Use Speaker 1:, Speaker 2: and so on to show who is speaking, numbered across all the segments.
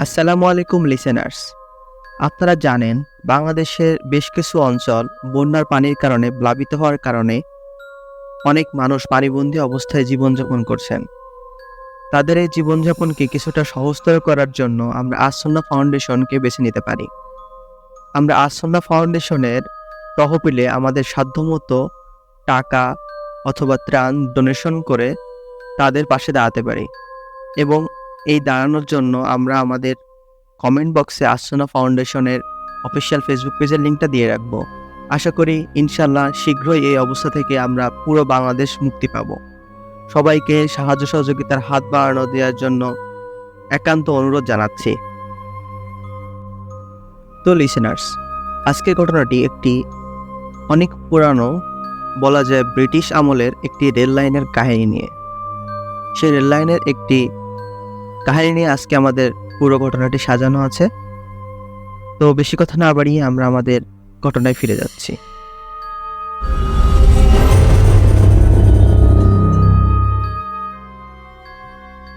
Speaker 1: আসসালামু আলাইকুম লিসেনার্স। আপনারা জানেন বাংলাদেশের বেশ কিছু অঞ্চল বন্যার পানির কারণে প্লাবিত হওয়ার কারণে অনেক মানুষ পানিবন্দী অবস্থায় জীবনযাপন করছেন। তাদের এই জীবনযাপনকে কিছুটা সহজতর করার জন্য আমরা আসন্না ফাউন্ডেশনকে বেছে নিতে পারি। আমরা আসন্না ফাউন্ডেশনের তহবিলে আমাদের সাধ্যমতো টাকা অথবা ত্রাণ ডোনেশন করে তাদের পাশে দাঁড়াতে পারি এবং এই দাঁড়ানোর জন্য আমরা আমাদের কমেন্ট বক্সে আসন্না ফাউন্ডেশনের অফিসিয়াল ফেসবুক পেজের লিঙ্কটা দিয়ে রাখবো। আশা করি ইনশাল্লাহ শীঘ্রই এই অবস্থা থেকে আমরা পুরো বাংলাদেশ মুক্তি পাব। সবাইকে সাহায্য সহযোগিতার হাত বাড়ানো দেওয়ার জন্য একান্ত অনুরোধ জানাচ্ছি। তো লিসেনার্স, আজকের ঘটনাটি একটি অনেক পুরানো, বলা যায় ব্রিটিশ আমলের একটি রেল লাইনের কাহিনী নিয়ে। সেই রেল লাইনের একটি কাহিনী নিয়ে আজকে আমাদের পুরো ঘটনাটি সাজানো আছে। তো বেশি কথা না বাড়িয়ে আমরা আমাদের ঘটনায় ফিরে যাচ্ছি।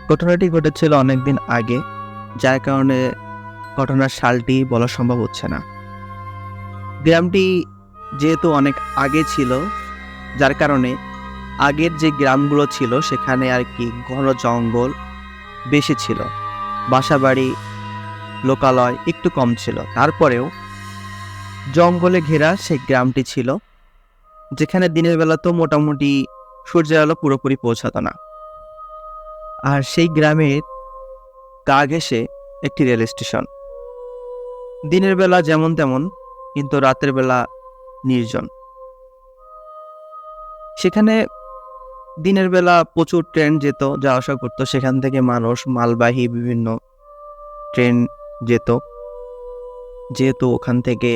Speaker 1: ঘটনাটি ঘটেছিল অনেকদিন আগে, যার কারণে ঘটনার সালটি বলা সম্ভব হচ্ছে না। গ্রামটি যেহেতু অনেক আগে ছিল, যার কারণে আগের যে গ্রামগুলো ছিল সেখানে আর কি ঘন জঙ্গল বেশি ছিল, বাসাবাড়ি লোকালয় একটু কম ছিল। তারপরেও জঙ্গলে ঘেরা সেই গ্রামটি ছিল, যেখানে দিনের বেলা তো মোটামুটি সূর্যের আলো পুরোপুরি পৌঁছাতো না। আর সেই গ্রামের গা ঘেঁষে একটি রেল স্টেশন। দিনের বেলা যেমন তেমন, কিন্তু রাতের বেলা নির্জন। সেখানে দিনের বেলা প্রচুর ট্রেন যেত, যাওয়া আসা করতো। সেখান থেকে মানুষ, মালবাহী বিভিন্ন ট্রেন যেত, যেহেতু ওখান থেকে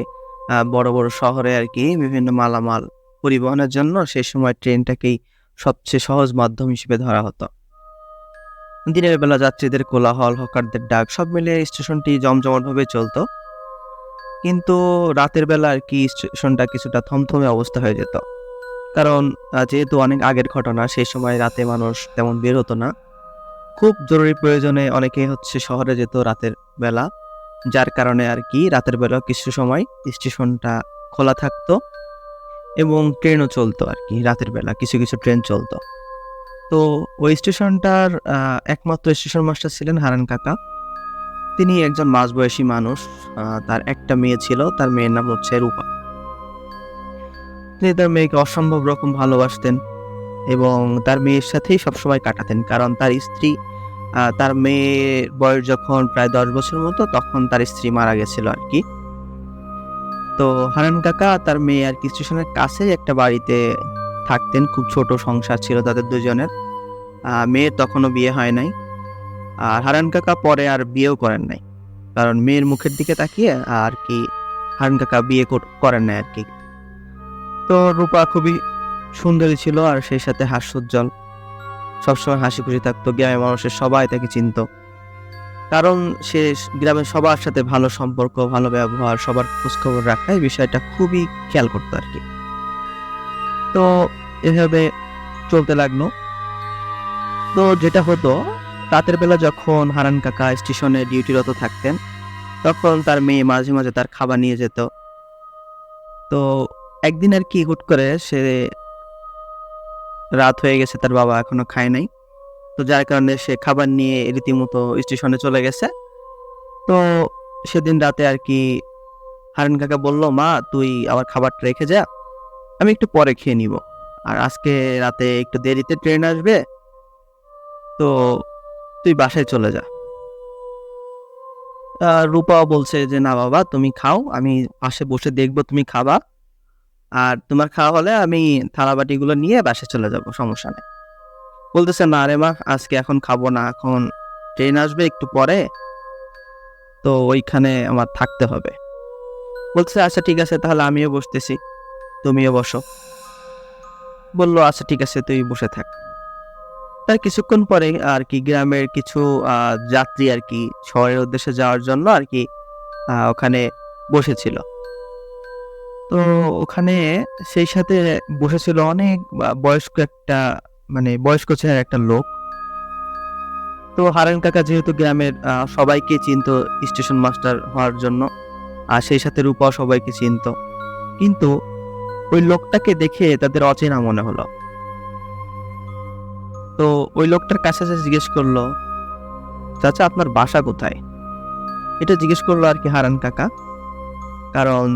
Speaker 1: বড় বড় শহরে আর কি বিভিন্ন মালামাল পরিবহনের জন্য সেই সময় ট্রেনটাকেই সবচেয়ে সহজ মাধ্যম হিসেবে ধরা হতো। দিনের বেলা যাত্রীদের কোলাহল, হকারদের ডাক সব মিলিয়ে স্টেশনটি জমজমাটভাবে চলতো। কিন্তু রাতের বেলা আর কি স্টেশনটা কিছুটা থমথমে অবস্থা হয়ে যেত, কারণ যেহেতু অনেক আগের ঘটনা, সেই সময় রাতে মানুষ তেমন বের হতো না। খুব জরুরি প্রয়োজনে অনেকেই শহরে যেত রাতের বেলা, যার কারণে আর কি রাতের বেলা কিছু সময় স্টেশনটা খোলা থাকতো এবং ট্রেনও চলতো আর কি। রাতের বেলা কিছু কিছু ট্রেন চলতো। তো ওই স্টেশনটার একমাত্র স্টেশন মাস্টার ছিলেন হারান কাকা। তিনি একজন মাঝবয়সী মানুষ। তার একটা মেয়ে ছিল, তার মেয়ের নাম হচ্ছে রূপা। তিনি তার মেয়েকে অসম্ভব রকম ভালোবাসতেন এবং তার মেয়ের সাথেই সবসময় কাটাতেন, কারণ তার স্ত্রী, তার মেয়ের বয়স যখন প্রায় 10 বছর মতো, তখন তার স্ত্রী মারা গেছিল আর কি। তো হারান কাকা তার মেয়ে আর কি স্টেশনের কাছেই একটা বাড়িতে থাকতেন। খুব ছোট সংসার ছিল তাদের দুজনের। মেয়ের তখনও বিয়ে হয় নাই। আর হারান কাকা পরে আর বিয়েও করেন নাই, কারণ মেয়ের মুখের দিকে তাকিয়ে আর কি হারান কাকা বিয়ে করেন নাই আর কি। তো রূপা খুবই সুন্দরী ছিল, আর সেই সাথে হাস্যোজ্জ্বল, সবসময় হাসি খুশি থাকতো। গ্রামের মানুষের সবাই তাকে চিনত, কারণ সে গ্রামের সবার সাথে ভালো সম্পর্ক, ভালো ব্যবহার, সবার খোঁজখবর রাখা, এই বিষয়টা খুবই খেয়াল করতো আর কি। তো এভাবে চলতে লাগলো। তো যেটা হতো, রাতের বেলা যখন হারান কাকা স্টেশনে ডিউটিরত থাকতেন, তখন তার মেয়ে মাঝে মাঝে তার খাবার নিয়ে যেত। তো একদিন আর কি হুট করে সে, রাত হয়ে গেছে, তার বাবা এখনো খায় নাই। তো যার কারণে সে খাবার নিয়ে রীতিমতো স্টেশনে চলে গেছে। তো সেদিন রাতে আর কি হারান কাকা বলল, মা তুই আমার খাবারটা রেখে যা, আমি একটু পরে খেয়ে নিব। আর আজকে রাতে একটু দেরিতে ট্রেন আসবে, তো তুই বাসায় চলে যা। রূপাও বলছে যে না বাবা, তুমি খাও, আমি পাশে বসে দেখবো তুমি খাবা, আর তোমার খাওয়া হলে আমি থালাবাটিগুলো নিয়ে বাসায় চলে যাব, সমস্যা নেই। বলতেছে না রে মা, আজকে এখন খাবো না, এখন ট্রেন আসবে একটু পরে, তো ওইখানে আমার থাকতে হবে। বলছে আচ্ছা ঠিক আছে, তাহলে আমিও বসতেছি, তুমিও বসো। বললো আচ্ছা ঠিক আছে, তুই বসে থাক। তার কিছুক্ষণ পরে আর কি গ্রামের কিছু যাত্রী আর কি শহরের উদ্দেশ্যে যাওয়ার জন্য আর কি ওখানে বসেছিল। তো ওখানে সেই সাথে বসেছিল অনেক বয়স্ক একটা বয়স্ক চেহারার একটা লোক। তো হারান কাকা যেহেতু গ্রামের সবাইকে চিনতো স্টেশন মাস্টার হওয়ার জন্য, আর সেই সাথে রূপাও সবাইকে চিনতো। কিন্তু ওই লোকটাকে দেখে তাদের অচেনা মনে হলো। তো ওই লোকটার কাছে এসে জিজ্ঞেস করলো, "চাচা, আপনার বাসা কোথায়?" এটা জিজ্ঞেস করলো আরকি হারান কাকা। কারণ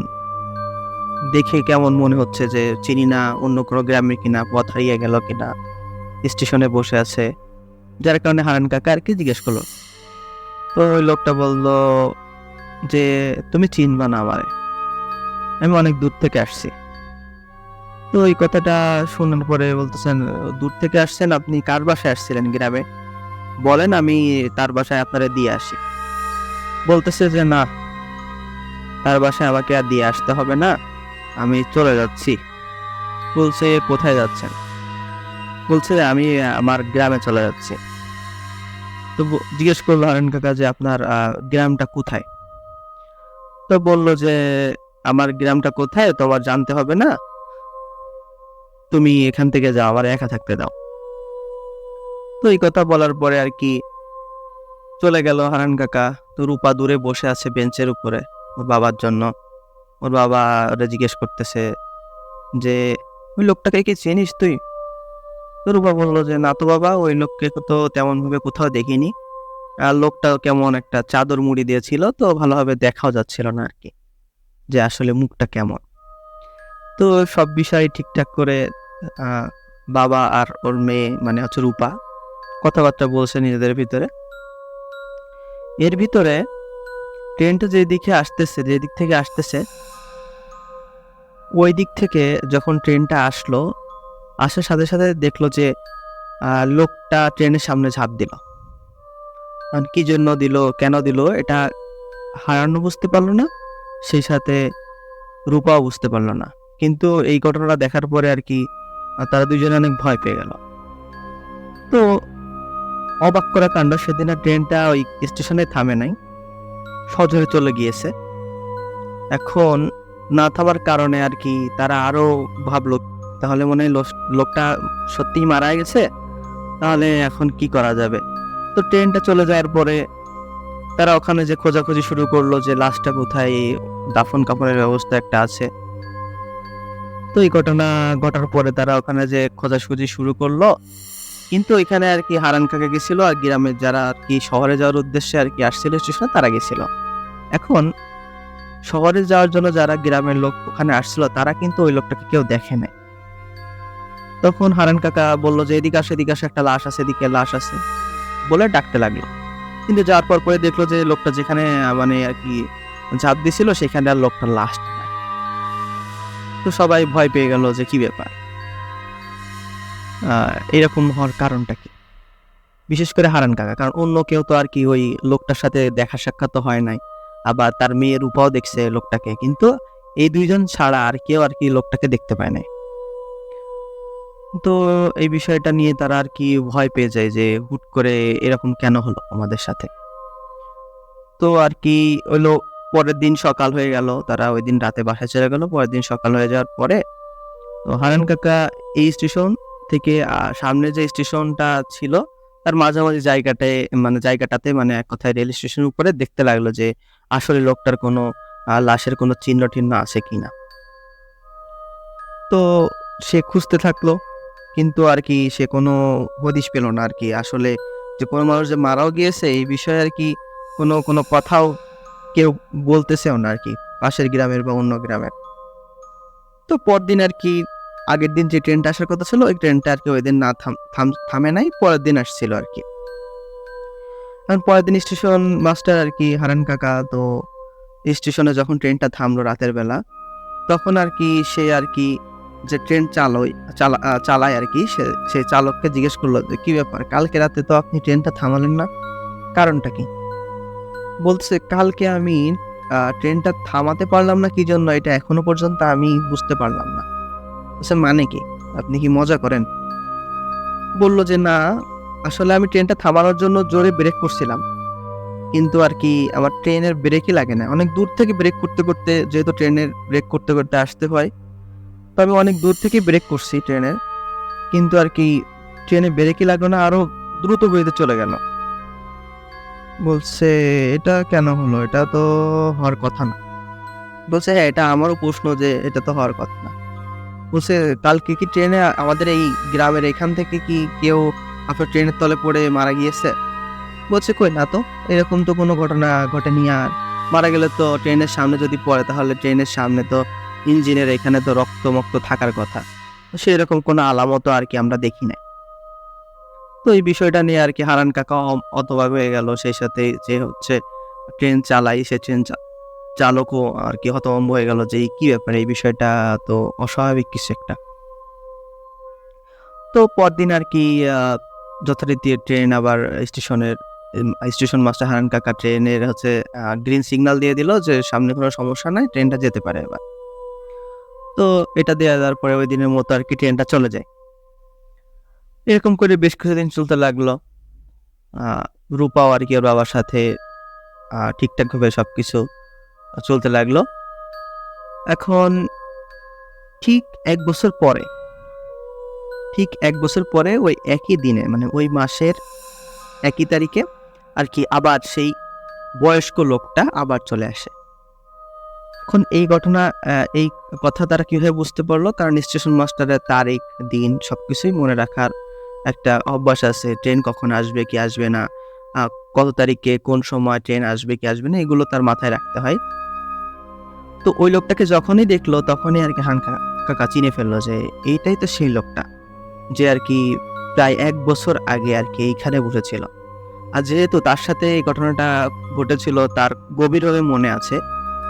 Speaker 1: দেখে কেমন মনে হচ্ছে যে চিনি না, অন্য কোনো গ্রামে কিনা, পথ হারিয়ে গেল কিনা, স্টেশনে বসে আছে। যার কারণে হারান কাকা আরকি জিজ্ঞেস করলো। তো ওই লোকটা বলল যে, "তুমি চিনবা না আমারে। আমি অনেক দূর থেকে আসছি।" তো এই কথাটা শোনার পরে বলতেছেন, "দূর থেকে আসছেন? আপনি কার বাসায় আসছিলেন গ্রামে? বলেন, আমি তার বাসায় আপনারে দিয়ে আসি।" বলতেছে যে, "না, তার বাসায় আমাকে আর দিয়ে আসতে হবে না। আমি চলে যাচ্ছি।" বলছে, "কোথায় যাচ্ছেন?" বলছে, "আমি আমার গ্রামে চলে যাচ্ছি।" তো জিজ্ঞেস করলো হারান কাকা যে, "আপনার গ্রামটা কোথায়?" তো বলল যে, "আমার গ্রামটা কোথায় তোমার জানতে হবে না। তুমি এখান থেকে যাও, আমার একা থাকতে দাও।" তো এই কথা বলার পরে আরকি চলে গেল হারান কাকা। তো রূপা দূরে বসে আছে বেঞ্চের উপরে ওর বাবার জন্য। ওর বাবা ওরে জিজ্ঞেস করতেছে যে, "ওই লোকটাকে কি চিনিস তুই?" তো রূপা বলল যে, "না তো বাবা, ওই লোককে তো তেমনভাবে কোথাও দেখিনি। আর লোকটা কেমন একটা চাদর মুড়ি দিয়ে ছিল, তো ভালোভাবে দেখাও যাচ্ছিল না আরকি যে আসলে মুখটা কেমন।" তো সব বিষয় ঠিকঠাক করে আ বাবা আর ওর মেয়ে হচ্ছে রূপা কথাবার্তা বলছে নিজেদের ভিতরে। এর ভিতরে ট্রেনটা যেদিক থেকে আসতেছে, ওই দিক থেকে যখন ট্রেনটা আসলো, আসার সাথে, সাথে দেখলো যে লোকটা ট্রেনের সামনে ঝাঁপ দিল। কি জন্য দিল, কেন দিল এটা হারানও বুঝতে পারল না, সেই সাথে রূপাও বুঝতে পারল না। কিন্তু এই ঘটনাটা দেখার পরে আরকি তারা দুইজনে অনেক ভয় পেয়ে গেল। তো অবাক করা কাণ্ড, সেদিন আর ট্রেনটা ওই স্টেশনে থামে নাই। সজোরে চলে গিয়েছে। এখন না থামার কারণে আরকি তারা আরো ভাবলো, তাহলে মনে হয় লোকটা সত্যিই মারা গেছে। তাহলে এখন কি করা যাবে? তো ট্রেনটা চলে যাওয়ার পরে তারা ওখানে যে খোঁজাখুঁজি শুরু করলো যে লাশটা কোথায়, দাফন-কাফনের ব্যবস্থা একটা আছে। তো এই ঘটনা ঘটার পরে তারা ওখানে যে খোঁজাখুঁজি শুরু করলো। কিন্তু এখানে আরকি হারান কাকা গেছিল, আর গ্রামের যারা আরকি শহরে যাওয়ার উদ্দেশ্যে আরকি আসছিল স্টেশনে তারা গেছিল। এখন শহরে যাওয়ার জন্য যারা গ্রামের লোক ওখানে আসছিল তারা কিন্তু ওই লোকটাকে কেউ দেখে নাই। তখন হারান কাকা বলল যে, "এদিকে আসো, এদিকে আসো, একটা লাশ আছে, এদিকে লাশ আছে।" বলে ডাকতে লাগলো। কিন্তু যাওয়ার পরে দেখলো যে লোকটা যেখানে আরকি ঝাঁপ দিছিল সেখানে আর লোকটার লাশটা নাই। তো সবাই ভয় পেয়ে গেল যে কি ব্যাপার? আ এরকম হওয়ার কারণটা কি? বিশেষ করে হারান কাকা। কারণ অন্য কেউ তো আরকি ওই লোকটার সাথে দেখা সাক্ষাৎ তো হয় নাই। আবার তার মেয়ে রূপাও দেখছে লোকটাকে। কিন্তু এই ২ জন ছাড়া আর কেউ আরকি লোকটাকে দেখতে পায় নাই। তো এই বিষয়টা নিয়ে তারা আরকি ভয় পেয়ে যায় যে হুট করে এরকম কেন হলো আমাদের সাথে? তো আরকি হইলো পরের দিন সকাল হয়ে গেল। তারা ঐদিন রাতে বাসায় চলে গেল। পরের দিন সকাল হয়ে যাওয়ার পরে তো হারান কাকা এই স্টেশন থেকে সামনে যে স্টেশনটা ছিল তার মাঝামাঝি জায়গাটাতে এক কথায় রেল স্টেশনের উপরে দেখতে লাগলো যে আসলে লোকটার কোনো লাশের কোনো চিহ্ন-টিহ্ন আছে কিনা। তো সে খুঁজতে থাকলো। কিন্তু আরকি সে কোনো হদিস পেল না আরকি। আসলে যে কোনো মানুষ যে মারাও গিয়েছে এই বিষয়ে আরকি কোনো কথাও কেউ বলতেছেও না আরকি। পাশের গ্রামের বা অন্য গ্রামের। তো পরদিন আরকি আগের দিন যে ট্রেনটা আসার কথা ছিল, ওই ট্রেনটা আরকি ঐদিন না থামে নাই। পরের দিন আসছিল আরকি। কারণ পরের দিন স্টেশন মাস্টার আরকি হারান কাকা তো স্টেশনে যখন ট্রেনটা থামলো রাতের বেলা, তখন আরকি সে আরকি যে ট্রেন চালায় আরকি সেই চালককে জিজ্ঞেস করলো যে, "কি ব্যাপার? কালকে রাতে তো আপনি ট্রেনটা থামালেন না? কারণটা কি?" বলছে, "কালকে আমি ট্রেনটা থামাতে পারলাম না কি জন্য এটা এখনো পর্যন্ত আমি বুঝতে পারলাম না।" বলছে, "মানে কি? আপনি কি মজা করেন?" বলল যে, "না, আসলে আমি ট্রেনটা থামানোর জন্য জোরে ব্রেক করছিলাম। কিন্তু আর কি আমার ট্রেনের ব্রেকই লাগে না। অনেক দূর থেকে ব্রেক করতে, করতে যেহেতু ট্রেনের ব্রেক করতে, করতে আসতে হয়, তো আমি অনেক দূর থেকেই ব্রেক করছি ট্রেনের। কিন্তু আর কি ট্রেনে ব্রেকই লাগলো না, আরো দ্রুত গতিতে চলে গেল। বলছে, "এটা কেন হলো? এটা তো হওয়ার কথা না।" বলছে, "হ্যাঁ, এটা আমারও প্রশ্ন যে এটা তো হওয়ার কথা না।" বলছে, "কালকে কি ট্রেনে আমাদের এই গ্রামের এখান থেকে কি কেউ আপনার ট্রেনের তলে পড়ে মারা গিয়েছে?" বলছে, "কই না তো। এরকম তো কোনো ঘটনা ঘটেনি আর। মারা গেলে তো ট্রেনের সামনে যদি পড়ে তাহলে ট্রেনের সামনে তো ইঞ্জিনের এখানে তো রক্ত-মক্ত থাকার কথা। সেরকম কোনো আলামতও আর কি আমরা দেখি নাই।" তো এই বিষয়টা নিয়ে আর কি হারান কাকা হতবাক হয়ে গেল। সেই সাথে যে হচ্ছে ট্রেন চালায় সে ট্রেন চালকও আর কি হতভম্ব হয়ে গেল যে কি ব্যাপার, এই বিষয়টা তো অস্বাভাবিক কিছু একটা। তো পরদিন আর কি যথারীতি ট্রেন আবার স্টেশন মাস্টার হারান কাকা ট্রেনের হচ্ছে গ্রিন সিগন্যাল দিয়ে দিল যে সামনে কোনো সমস্যা নাই, ট্রেনটা যেতে পারে এবার। তো এটা দেয়া দেওয়ার পরে ওই দিনের মতো আর কি ট্রেনটা চলে যায়। এরকম করে বেশ কিছুদিন চলতে লাগলো। আ রূপাও আর কি ওর বাবার সাথে ঠিকঠাকভাবে সবকিছু চলতে লাগলো। এখন ঠিক ১ বছর পরে, ঠিক ১ বছর পরে ওই একই দিনে মানে ওই মাসের একই তারিখে আর কি আবার সেই বয়স্ক লোকটা আবার চলে আসে। এখন এই ঘটনা এই কথা তারা কিভাবে বুঝতে পারলো? কারণ স্টেশন মাস্টারের তারিখ, দিন সবকিছুই মনে রাখার একটা অভ্যাস আছে। ট্রেন কখন আসবে কি আসবে না, আ কত তারিখে কোন সময় ট্রেন আসবে কি আসবে না এগুলো তার মাথায় রাখতে হয়। তো ওই লোকটাকে যখনই দেখলো তখনই আরকি কাকা চিনে ফেললো যে এইটাই তো সেই লোকটা। যে আরকি প্রায় ১ বছর আগে আরকি এইখানে বসেছিল। আর যেহেতু তার সাথে এই ঘটনাটা ঘটেছিল তার গভীরভাবে মনে আছে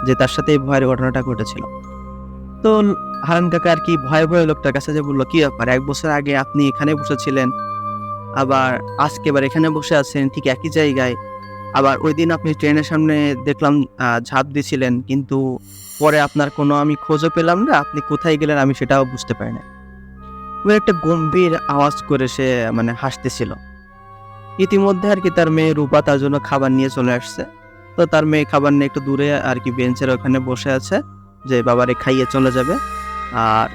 Speaker 1: যে তার সাথে এই ভয়ের ঘটনাটা ঘটেছিল। তো হারান কাকা আরকি ভয়ে, ভয়ে লোকটার কাছে যেয়ে বলল, "কি ব্যাপার? ১ বছর আগে আপনি এখানে বসেছিলেন। আবার আজকে আবার এখানে বসে আছেন ঠিক একই জায়গায়। আবার ঐদিন আপনি ট্রেনের সামনে দেখলাম ঝাঁপ দিছিলেন। কিন্তু পরে আপনার কোনো আমি খোঁজও পেলাম না। আপনি কোথায় গেলেন আমি সেটাও বুঝতে পারি নাই।" এবার একটা গম্ভীর আওয়াজ করে সে মানে হাসতেছিল। ইতিমধ্যে আরকি তার মেয়ে রূপা তার জন্য খাবার নিয়ে চলে আসছে। তো তার মেয়ে খাবার নিয়ে একটু দূরে আরকি বেঞ্চের ওখানে বসে আছে যে বাবারে খাইয়ে চলে যাবে। আর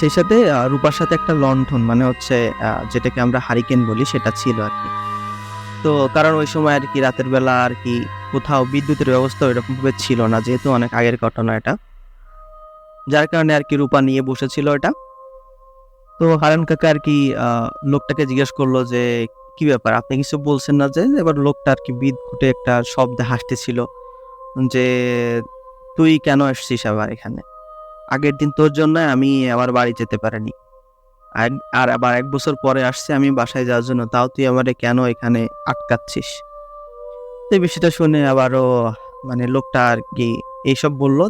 Speaker 1: সেই সাথে রূপার সাথে একটা লণ্ঠন মানে হচ্ছে যেটাকে আমরা হারিকেন বলি সেটা ছিল আরকি। তো কারণ ওই সময় আরকি রাতের বেলা আরকি কোথাও বিদ্যুতের ব্যবস্থা ওইরকমভাবে ছিল না। যেহেতু অনেক আগের ঘটনা এটা। যার কারণে আরকি রূপা নিয়ে বসেছিল এটা। তো হারান কাকা আরকি আ লোকটাকে জিজ্ঞেস করলো যে, "কি ব্যাপার? আপনি কিছু বলছেন না যে?" এবার লোকটা আরকি বিদঘুটে একটা শব্দে হাসতেছিল যে, "তুই কেন আসছিস আবার এখানে? আগের দিন তোর জন্য আমি আমার বাড়ি যেতে পারিনি। আর আর আবার ১ বছর পরে আসছি আমি বাসায় যাওয়ার জন্য। তাও তুই আমারে কেন এখানে আটকাচ্ছিস?" তো এই বিষয়টা শুনে আবারও মানে লোকটা আরকি এইসব বলল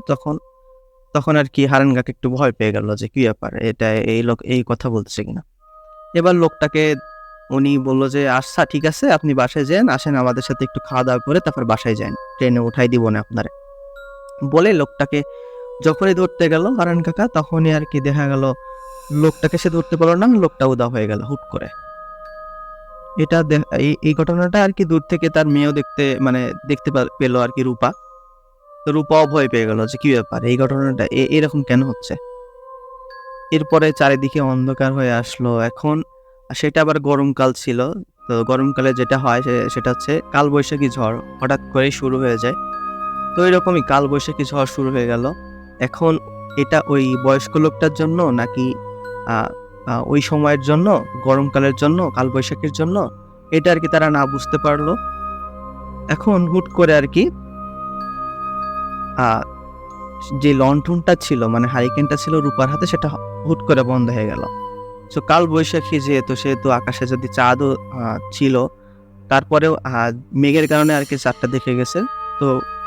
Speaker 1: তখন আরকি হারান কাকা একটু ভয় পেয়ে গেল যে, "কি ব্যাপার? এটা এই লোক এই কথা বলতেছে কিনা?" এবার লোকটাকে উনি বলল যে, "আচ্ছা ঠিক আছে আপনি বাসায় যেয়েন। আসেন আমাদের সাথে একটু খাওয়া-দাওয়া করে তারপর বাসায় যায়েন। ট্রেনে উঠাই দিবনে আপনারে।" বলে লোকটাকে যখনই ধরতে গেল হারান কাকা তখনই আরকি দেখা গেল লোকটাকে সে ধরতে পারল না। লোকটা উধাও হয়ে গেল হুট করে। এটা এই ঘটনাটা আরকি দূর থেকে তার মেয়েও দেখতে পেল আরকি রূপা। তো রূপাও ভয় পেয়ে গেল যে, "কি ব্যাপার? এই ঘটনাটা এরকম কেন হচ্ছে?" এরপরে চারিদিকে অন্ধকার হয়ে আসলো। এখন সেটা আবার গরমকাল ছিল। তো গরমকালে যেটা হয় সেটা হচ্ছে কালবৈশাখী ঝড় হঠাৎ করেই শুরু হয়ে যায়। তো এরকমই কালবৈশাখী ঝড় শুরু হয়ে গেল। এখন এটা ওই বয়স্ক লোকটার জন্য নাকি আ আ ওই সময়ের জন্য, গরমকালের জন্য, কালবৈশাখীর জন্য এটা আরকি তারা না বুঝতে পারল। এখন হুট করে আরকি আ যে লণ্ঠনটা ছিল মানে হারিকেনটা ছিল রূপার হাতে সেটা হুট করে বন্ধ হয়ে গেল। সো কালবৈশাখী সেহেতু আকাশে যদি চাঁদও ছিল, তারপরেও মেঘের কারণে আরকি চাঁদটা দেখে গেছে। তো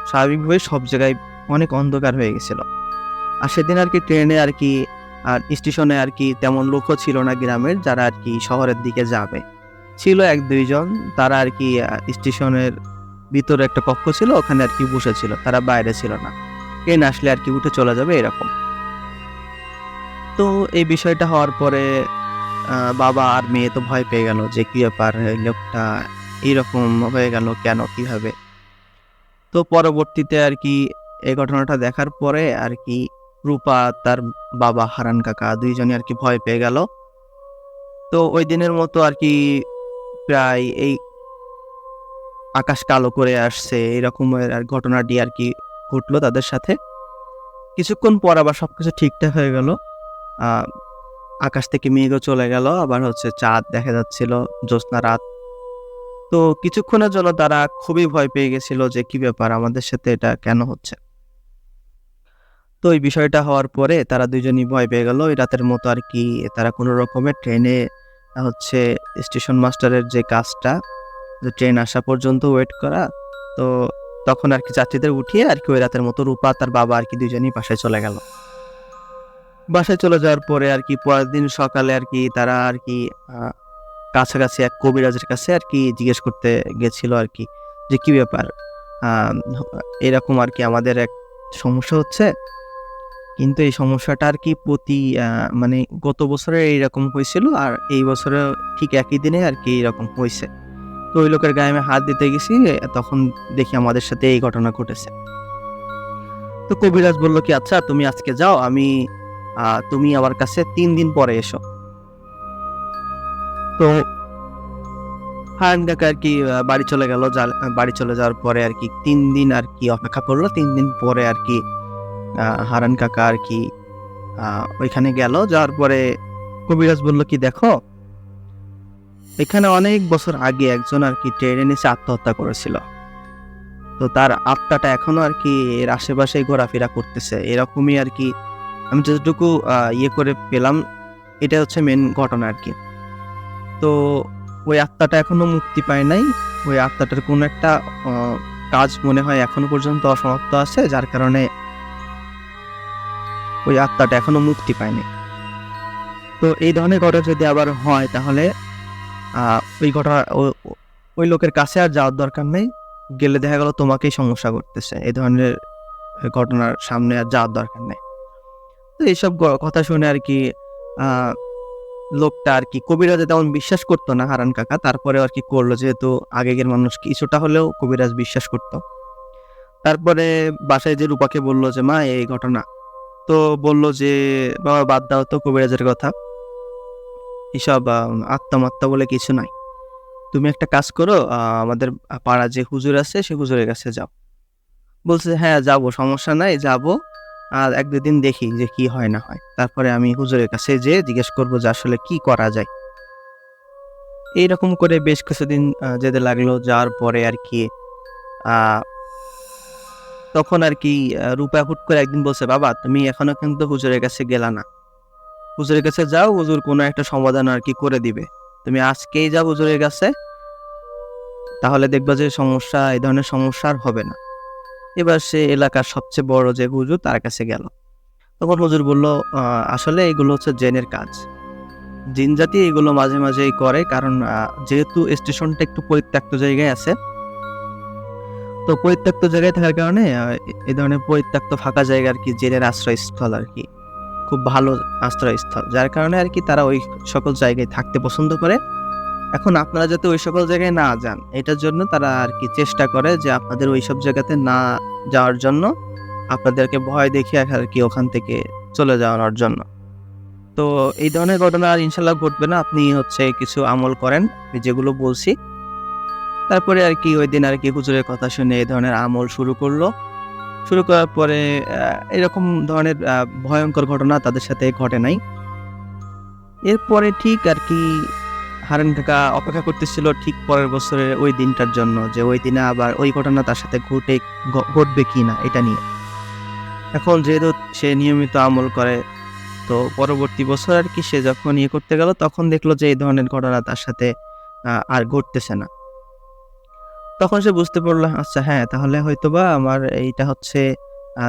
Speaker 1: স্বাভাবিকভাবেই সব জায়গায় অনেক অন্ধকার হয়ে গেছিল। আর সেদিন আরকি ট্রেনে আরকি স্টেশনে আরকি তেমন লোকও ছিল না গ্রামের যারা আরকি শহরের দিকে যাবে। ছিল ১-২ জন তারা আরকি স্টেশনের ভিতরে একটা কক্ষ ছিল ওখানে আরকি বসেছিল। তারা বাইরে ছিল না। ট্রেন আসলে আরকি উঠে চলে যাবে এরকম। তো এই বিষয়টা হওয়ার পরে বাবা আর মেয়ে তো ভয় পেয়ে গেল যে কি ব্যাপার এই লোকটা এইরকম হয়ে গেল কেন, কিভাবে? তো পরবর্তীতে আর কি এই ঘটনাটা দেখার পরে আর কি রূপা, তার বাবা হারান কাকা ২ জনই আর কি ভয় পেয়ে গেল। তো ওই দিনের মতো আর কি প্রায় এই আকাশ কালো করে আসছে এরকমের আর ঘটনাটি আর কি ঘটলো তাদের সাথে। কিছুক্ষণ পর আবার সবকিছু ঠিকঠাক হয়ে গেল। আ আকাশ থেকে মেঘও চলে গেল। আবার হচ্ছে চাঁদ দেখা যাচ্ছিল, জ্যোৎস্না রাত। তো কিছুক্ষণের জন্য তারা খুবই ভয় পেয়ে গেছিল যে, "কি ব্যাপার? আমাদের সাথে এটা কেন হচ্ছে?" তো এই বিষয়টা হওয়ার পরে তারা ২ জনই ভয় পেয়ে গেল। ওই রাতের মতো আর কি তারা কোনো রকমে ট্রেনে হচ্ছে স্টেশন মাস্টারের যে কাজটা, যে ট্রেন আসা পর্যন্ত ওয়েট করা। তো তখন আর কি যাত্রীদের উঠিয়ে আর কি ওই রাতের মতো রূপা তার বাবা আর কি ২ জনই বাসায় চলে গেল। বাসায় চলে যাওয়ার পরে আর কি পরের দিন সকালে আর কি তারা আর কি আ কাছাকাছি এক কবিরাজের কাছে আর কি জিজ্ঞেস করতে গেছিল আর কি যে, "কি ব্যাপার? আম হ এরকম আর কি আমাদের এক সমস্যা হচ্ছে। কিন্তু এই সমস্যাটা আর কি প্রতি মানে গত বছরে এইরকম হইছিল আর এই বছরেও ঠিক একই দিনে আর কি এরকম হইছে। তো ওই লোকের গায়ে আমি হাত দিতে গেছি, তখন দেখি আমাদের সাথে এই ঘটনা ঘটেছে।" তো কবিরাজ বলল কি, "আচ্ছা তুমি আজকে যাও, তুমি আমার কাছে ৩ দিন পরে এসো।" তো হারান কাকা আর কি বাড়ি চলে গেল। বাড়ি চলে যাওয়ার পরে আর কি ৩ দিন আর কি অপেক্ষা করল। ৩ দিন পরে আর কি হারান কাকা আর কি আ ওইখানে গেল। যাওয়ার পরে কবিরাজ বলল কি, "দেখো, এখানে অনেক বছর আগে একজন আর কি ট্রেনের নিচে আত্মহত্যা করেছিল। তো তার আত্মাটা এখনো আর কি এর আশেপাশেই ঘোরাফেরা করতেছে।" এরকমই আর কি আমি যতটুকু করে পেলাম, এটা হচ্ছে মেইন ঘটনা আর কি। তো ওই আত্মাটা এখনো মুক্তি পায় নাই। ওই আত্মাটার কোনো একটা অ কাজ মনে হয় এখনো পর্যন্ত অসমাপ্ত আছে, যার কারণে ওই আত্মাটা এখনো মুক্তি পায়নি। তো এই ধরনের ঘটনা যদি আবার হয় তাহলে আ ওই ঘটনা ওই লোকের কাছে আর যাওয়ার দরকার নেই। গেলে দেখা গেল তোমাকেই সমস্যা করতেছে। এই ধরনের ঘটনার সামনে আর যাওয়ার দরকার নেই। তো এইসব কথা শুনে আর কি আ লোকটা আর কি কবিরাজে তেমন বিশ্বাস করত না হারান কাকা। তারপরেও আর কি করল, যেহেতু আগেকার মানুষ কিছুটা হলেও কবিরাজ বিশ্বাস করত। তারপরে বাসায় যে রূপাকে বলল যে, "মা এই ঘটনা।" তো বলল যে, "বাবা বাদ দাও তো কবিরাজের কথা। এসব আত্মা-মাত্মা বলে কিছু নাই। তুমি একটা কাজ করো, আমাদের পাড়ার যে হুজুর আছে সে হুজুরের কাছে যাও।" বলছে, "হ্যাঁ যাবো, সমস্যা নাই যাবো। আর ১-২ দিন দেখি যে কি হয় না হয়। তারপরে আমি হুজুরের কাছে যেয়ে জিজ্ঞেস করব যে আসলে কি করা যায়।" এইরকম করে বেশ কিছুদিন যেতে লাগলো। যাওয়ার পরে আর কি আ তখন আর কি রূপা হুট করে একদিন বলছে, "বাবা তুমি এখনো কিন্তু হুজুরের কাছে গেলা না। হুজুরের কাছে যাও, হুজুর কোনো একটা সমাধান আর কি করে দিবে। তুমি আজকেই যাও হুজুরের কাছে, তাহলে দেখবা যে এই ধরনের সমস্যা আর হবে না।" এবার সে এলাকার সবচেয়ে বড় যে হুজুর তার কাছে গেল। তখন হুজুর বলল, "আ আসলে এগুলো হচ্ছে জিনের কাজ। জিনজাতি এগুলো মাঝে মাঝেই করে, কারণ যেহেতু স্টেশনটা একটু পরিত্যক্ত জায়গায় আছে, তো পরিত্যক্ত জায়গায় থাকার কারণে এ ধরনের পরিত্যক্ত ফাঁকা জায়গা আর কি জেলের আশ্রয়স্থল আর কি। খুব ভালো আশ্রয়স্থল। যার কারণে আর কি তারা ওই সকল জায়গায় থাকতে পছন্দ করে। এখন আপনারা যাতে ওই সকল জায়গায় না যান, এটার জন্য তারা আর কি চেষ্টা করে যে আপনাদের ওইসব জায়গাতে না যাওয়ার জন্য, আপনাদেরকে ভয় দেখিয়ে আর কি ওখান থেকে চলে যাওয়ানোর জন্য। তো এই ধরনের ঘটনা আর ইনশাআল্লাহ ঘটবে না। আপনি হচ্ছে কিছু আমল করেন, আমি যেগুলো বলছি। তারপরে আর কি ঐদিন আর কি হুজুরের কথা শুনে এই ধরনের আমল শুরু করল। শুরু করার পরে এরকম ধরনের ভয়ংকর ঘটনা তাদের সাথে ঘটে নাই। এরপরে ঠিক আর কি হারান কাকা অপেক্ষা করতেছিল ঠিক পরের বছরের ওই দিনটার জন্য, যে ওই দিনে আবার ওই ঘটনা তার সাথে ঘটবে কিনা এটা নিয়ে। এখন যেহেতু সে নিয়মিত আমল করে, তো পরবর্তী বছর আর কি সে যখন করতে গেল তখন দেখলো যে এই ধরনের ঘটনা তার সাথে আর ঘটতেছে না। তখন সে বুঝতে পারল, আচ্ছা হ্যাঁ, তাহলে হয়তোবা আমার এইটা হচ্ছে আ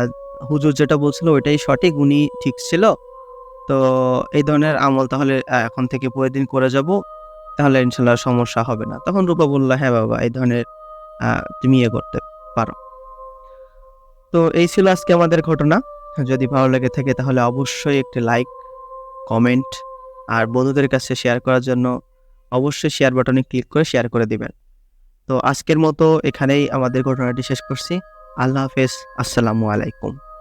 Speaker 1: হুজুর যেটা বলছিল ওইটাই সঠিক, উনি ঠিক ছিল। তো এই ধরনের আমল তাহলে এখন থেকে প্রতিদিন করে যাব। তাহলে ইনশাআল্লাহ সমস্যা হবে না। তখন রূপা বলল, "হ্যাঁ বাবা, এই ধরনের আ তুমি করতে পারো।" তো এই ছিল আজকে আমাদের ঘটনা। যদি ভালো লেগে থাকে তাহলে অবশ্যই একটি লাইক, কমেন্ট আর বন্ধুদের কাছে শেয়ার করার জন্য অবশ্যই শেয়ার বাটনে ক্লিক করে শেয়ার করে দিবেন। তো আজকের মতো এখানেই আমাদের ঘটনাটি শেষ করছি। আল্লাহ হাফেজ। আসসালামু আলাইকুম।